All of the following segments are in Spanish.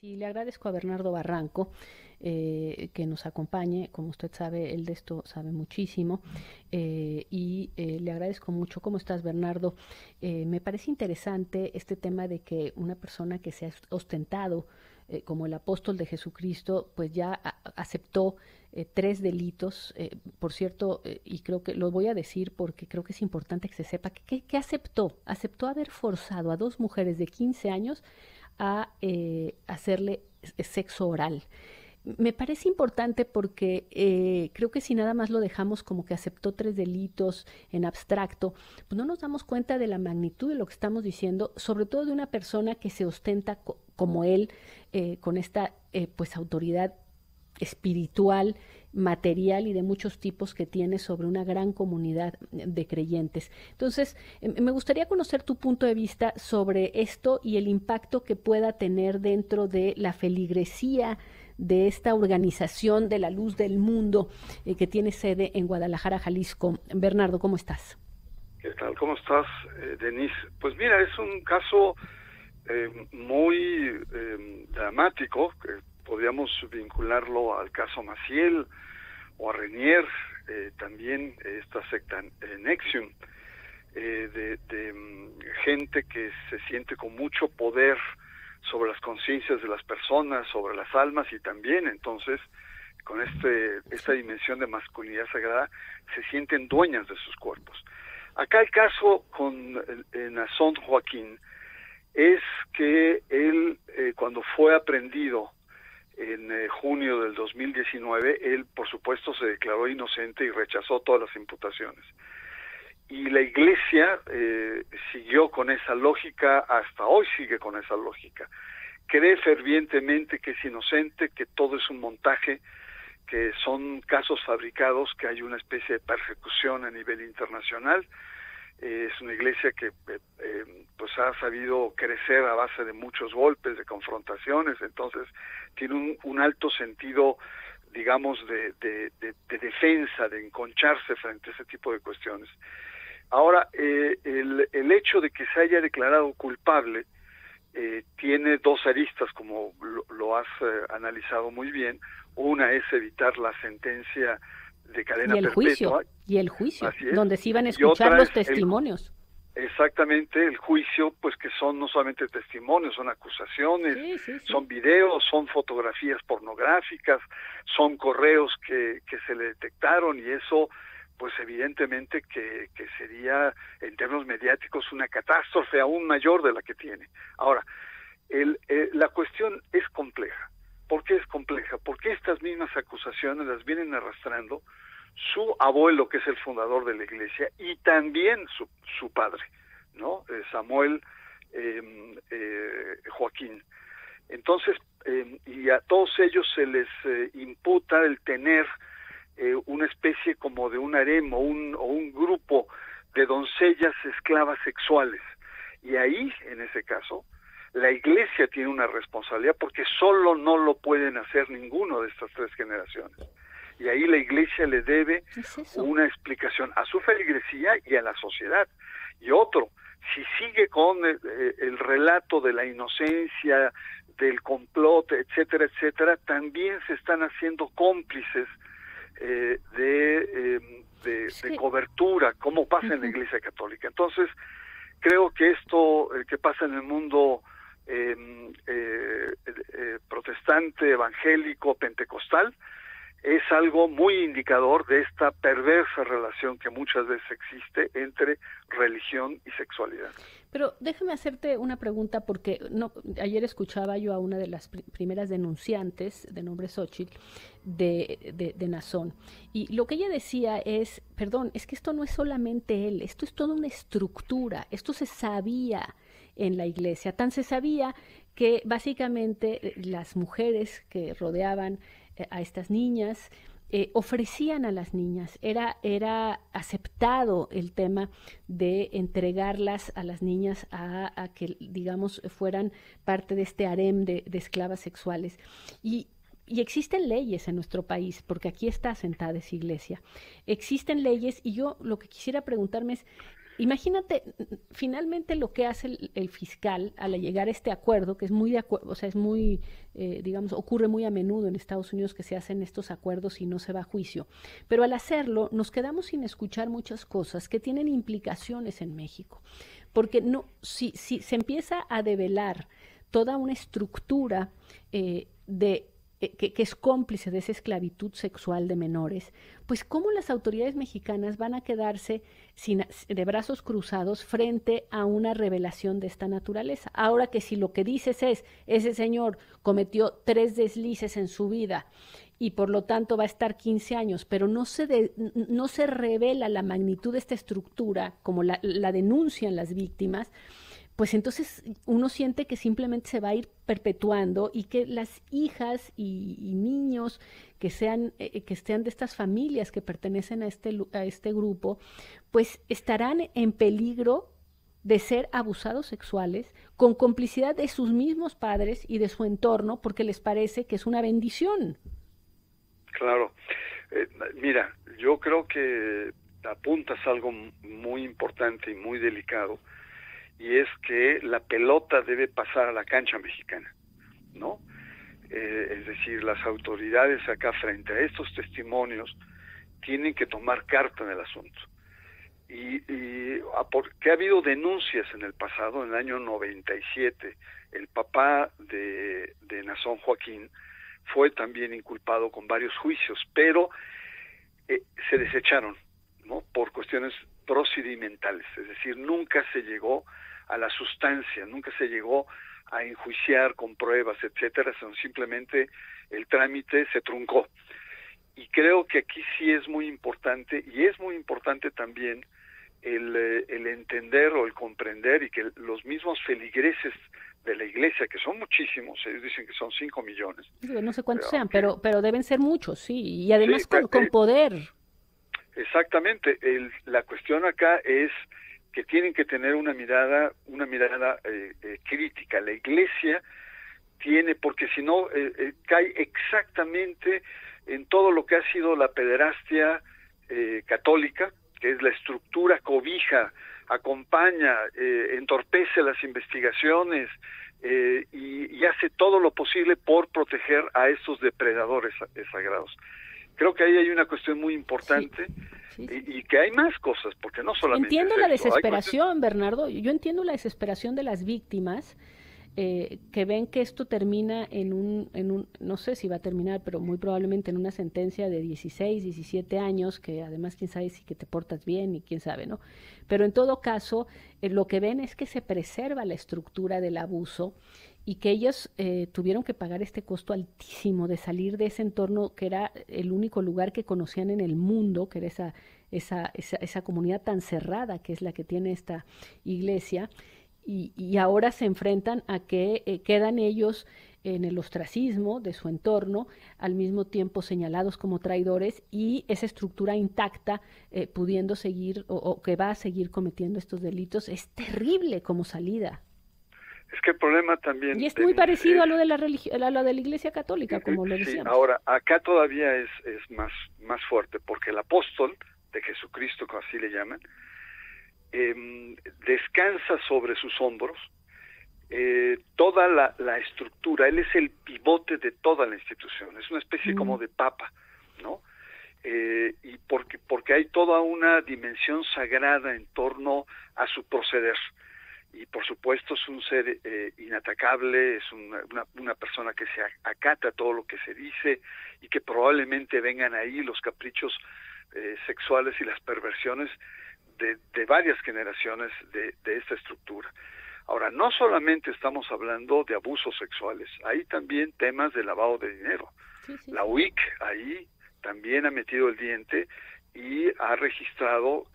Y le agradezco a Bernardo Barranco que nos acompañe. Como usted sabe, él de esto sabe muchísimo. Le agradezco mucho. ¿Cómo estás, Bernardo? Me parece interesante este tema de que una persona que se ha ostentado como el apóstol de Jesucristo, pues ya aceptó tres delitos. Por cierto, y creo que lo voy a decir porque creo que es importante que se sepa que aceptó. Aceptó haber forzado a dos mujeres de 15 años a hacerle sexo oral. Me parece importante porque creo que si nada más lo dejamos como que aceptó tres delitos en abstracto, pues no nos damos cuenta de la magnitud de lo que estamos diciendo, sobre todo de una persona que se ostenta como él, con esta pues autoridad espiritual, material y de muchos tipos que tiene sobre una gran comunidad de creyentes. Entonces, me gustaría conocer tu punto de vista sobre esto y el impacto que pueda tener dentro de la feligresía de esta organización de la luz del mundo que tiene sede en Guadalajara, Jalisco. Bernardo, ¿cómo estás? ¿Qué tal? ¿Cómo estás, Denise? Pues mira, es un caso muy dramático, que podríamos vincularlo al caso Maciel o a Renier, también esta secta Nexium, gente que se siente con mucho poder sobre las conciencias de las personas, sobre las almas, y también entonces con esta dimensión de masculinidad sagrada se sienten dueñas de sus cuerpos. Acá el caso con Naasón Joaquín es que él, cuando fue aprehendido en junio del 2019, él por supuesto se declaró inocente y rechazó todas las imputaciones. Y la Iglesia siguió con esa lógica, hasta hoy sigue con esa lógica. Cree fervientemente que es inocente, que todo es un montaje, que son casos fabricados, que hay una especie de persecución a nivel internacional. Es una iglesia que pues ha sabido crecer a base de muchos golpes, de confrontaciones, entonces tiene un alto sentido, digamos, de defensa, de enconcharse frente a ese tipo de cuestiones. Ahora, el hecho de que se haya declarado culpable tiene dos aristas, como lo has analizado muy bien. Una es evitar la sentencia de cadena perpetua. Y el juicio, Así es. donde se iban a Y escuchar otra los es testimonios. Exactamente, el juicio, pues que son no solamente testimonios, son acusaciones, Sí. son videos, son fotografías pornográficas, son correos que se le detectaron, y eso, pues evidentemente que sería, en términos mediáticos, una catástrofe aún mayor de la que tiene. Ahora, la cuestión es compleja. ¿Por qué es compleja? Porque estas mismas acusaciones las vienen arrastrando su abuelo, que es el fundador de la iglesia, y también su padre, ¿no? Samuel Joaquín. Entonces, y a todos ellos se les imputa el tener una especie como de un harem o un grupo de doncellas esclavas sexuales. Y ahí, en ese caso, la iglesia tiene una responsabilidad, porque solo no lo pueden hacer ninguno de estas tres generaciones. Y ahí la iglesia le debe una explicación a su feligresía y a la sociedad. Y otro, si sigue con el relato de la inocencia, del complot, etcétera, etcétera, también se están haciendo cómplices de cobertura, como pasa en la Iglesia Católica. Entonces, creo que esto que pasa en el mundo protestante, evangélico, pentecostal, es algo muy indicador de esta perversa relación que muchas veces existe entre religión y sexualidad. Pero déjame hacerte una pregunta, porque ayer escuchaba yo a una de las primeras denunciantes, de nombre Xochitl, de Naasón, y lo que ella decía es, perdón, es que esto no es solamente él, esto es toda una estructura, esto se sabía en la iglesia, tan se sabía que básicamente las mujeres que rodeaban a estas niñas ofrecían a las niñas, era aceptado el tema de entregarlas a las niñas a que, digamos, fueran parte de este harem de esclavas sexuales. Y existen leyes en nuestro país, porque aquí está asentada esa iglesia. Existen leyes, y yo lo que quisiera preguntarme es, Imagínate, finalmente lo que hace el fiscal al llegar a este acuerdo, que es muy de acuerdo, o sea, es muy, digamos, ocurre muy a menudo en Estados Unidos que se hacen estos acuerdos y no se va a juicio. Pero al hacerlo, nos quedamos sin escuchar muchas cosas que tienen implicaciones en México. Porque no, si se empieza a develar toda una estructura que es cómplice de esa esclavitud sexual de menores, pues cómo las autoridades mexicanas van a quedarse de brazos cruzados frente a una revelación de esta naturaleza. Ahora que si lo que dices es, ese señor cometió 3 deslices en su vida y por lo tanto va a estar 15 años, pero no se revela la magnitud de esta estructura como la denuncian las víctimas, pues entonces uno siente que simplemente se va a ir perpetuando y que las hijas y niños que sean que estén de estas familias que pertenecen a este grupo, pues estarán en peligro de ser abusados sexuales con complicidad de sus mismos padres y de su entorno porque les parece que es una bendición. Claro. Mira, yo creo que apuntas algo muy importante y muy delicado, y es que la pelota debe pasar a la cancha mexicana, ¿no? Es decir, las autoridades acá frente a estos testimonios tienen que tomar carta en el asunto. Porque ha habido denuncias en el pasado, en el año 97, el papá de Nazón Joaquín fue también inculpado con varios juicios, pero se desecharon, ¿no? Por cuestiones procedimentales, es decir, nunca se llegó a la sustancia, nunca se llegó a enjuiciar con pruebas, etcétera, sino simplemente el trámite se truncó. Y creo que aquí sí es muy importante, y es muy importante también el entender o el comprender, y que los mismos feligreses de la iglesia, que son muchísimos, ellos dicen que son 5 millones. No sé cuántos sean, pero deben ser muchos, sí, y además sí, con poder. Exactamente, la cuestión acá es que tienen que tener una mirada crítica. La iglesia tiene, porque si no cae exactamente en todo lo que ha sido la pederastia católica, que es la estructura cobija, acompaña, entorpece las investigaciones y hace todo lo posible por proteger a estos depredadores sagrados. Creo que ahí hay una cuestión muy importante. Sí. Y que hay más cosas, porque no solamente entiendo la desesperación, Bernardo, yo entiendo la desesperación de las víctimas que ven que esto termina en un, no sé si va a terminar, pero muy probablemente en una sentencia de 16, 17 años, que además quién sabe si que te portas bien y quién sabe, ¿no? Pero en todo caso, lo que ven es que se preserva la estructura del abuso y que ellos tuvieron que pagar este costo altísimo de salir de ese entorno que era el único lugar que conocían en el mundo, que era esa comunidad tan cerrada que es la que tiene esta iglesia, y ahora se enfrentan a que quedan ellos en el ostracismo de su entorno, al mismo tiempo señalados como traidores, y esa estructura intacta pudiendo seguir o que va a seguir cometiendo estos delitos. Es terrible como salida. Es que el problema también... Y es muy parecido a lo de la Iglesia Católica, como lo decíamos. Sí, ahora, acá todavía es más fuerte, porque el apóstol de Jesucristo, como así le llaman, descansa sobre sus hombros toda la estructura. Él es el pivote de toda la institución, es una especie como de papa, ¿no? Y porque hay toda una dimensión sagrada en torno a su proceder. Y por supuesto es un ser inatacable, es una persona que se acata todo lo que se dice, y que probablemente vengan ahí los caprichos sexuales y las perversiones de varias generaciones de esta estructura. Ahora, no solamente estamos hablando de abusos sexuales, hay también temas de lavado de dinero. Sí. La UIC ahí también ha metido el diente y ha registrado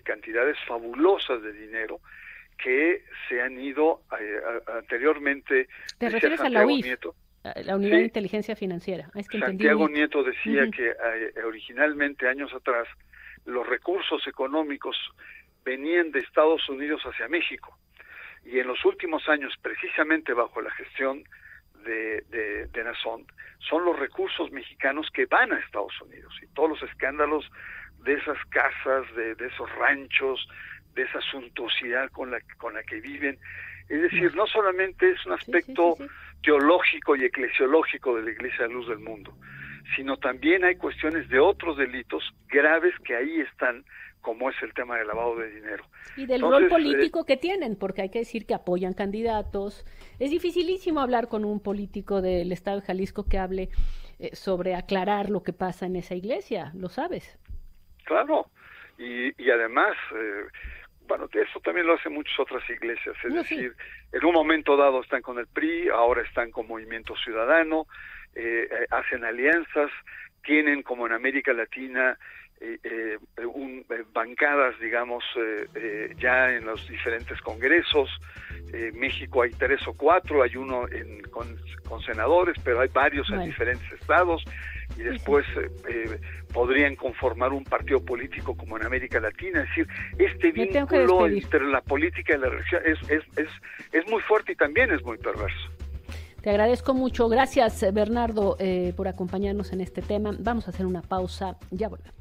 cantidades fabulosas de de que se han ido anteriormente. ¿Te refieres a la UIF? Nieto, la Unidad de Inteligencia Financiera. Es que Santiago Nieto decía que originalmente, años atrás, los recursos económicos venían de Estados Unidos hacia México, y en los últimos años, precisamente bajo la gestión de Nazón, son los recursos mexicanos que van a Estados Unidos, y todos los escándalos de esas casas, de esos ranchos, de esa suntuosidad con la que viven. Es decir, no solamente es un aspecto teológico y eclesiológico de la Iglesia de la Luz del Mundo, sino también hay cuestiones de otros delitos graves que ahí están, como es el tema del lavado de dinero. Y del rol político que tienen, porque hay que decir que apoyan candidatos. Es dificilísimo hablar con un político del estado de Jalisco que hable sobre aclarar lo que pasa en esa iglesia, lo sabes. Claro, y además, bueno, eso también lo hacen muchas otras iglesias, es decir, en un momento dado están con el PRI, ahora están con Movimiento Ciudadano, hacen alianzas, tienen como en América Latina bancadas, digamos, ya en los diferentes congresos. México hay 3 o 4, hay uno con senadores, pero hay varios en diferentes estados, y después podrían conformar un partido político como en América Latina. Es decir, este vínculo entre la política y la religión es muy fuerte y también es muy perverso. Te agradezco mucho. Gracias, Bernardo, por acompañarnos en este tema. Vamos a hacer una pausa. Ya volvemos.